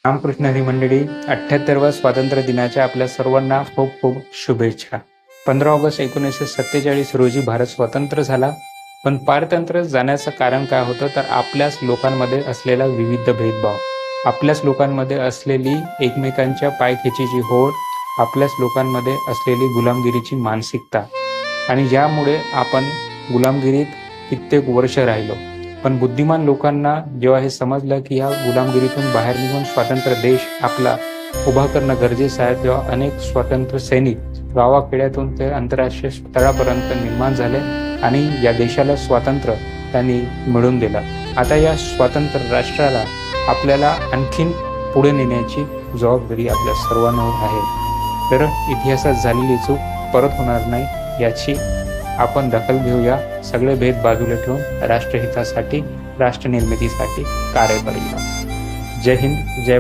रामकृष्ण हरी मंडळी, 78व्या स्वातंत्र्य दिनाच्या आपल्या सर्वांना खूप खूप शुभेच्छा. 15 ऑगस्ट 1947 रोजी भारत स्वतंत्र झाला. पण पारतंत्र्य जाण्याचं कारण काय होतं, तर आपल्याच लोकांमध्ये असलेला विविध भेदभाव, आपल्याच लोकांमध्ये असलेली एकमेकांच्या पायखेचीची होड, आपल्याच लोकांमध्ये असलेली गुलामगिरीची मानसिकता. आणि यामुळे आपण गुलामगिरीत कित्येक वर्ष राहिलो. पण बुद्धिमान लोकांना जेव्हा हे समजलं की या गुलामगिरीतून बाहेर निघून स्वतंत्र देश आपला उभा करणं गरजेचं आहे, तेव्हा अनेक स्वतंत्र सैनिक गावाखेड्यातून ते आंतरराष्ट्रीय स्तरापर्यंत निर्माण झाले आणि या देशाला स्वातंत्र्य त्यांनी मिळवून दिलं. आता या स्वतंत्र राष्ट्राला आपल्याला आणखीन पुढे नेण्याची जबाबदारी आपल्या सर्वांवर आहे. तर इतिहासात झालेली चूक परत होणार नाही याची आपण दखल घेऊया. सगळे भेद बाजूला ठेवून राष्ट्रहितासाठी, राष्ट्रनिर्मितीसाठी कार्य करूया. जय हिंद, जय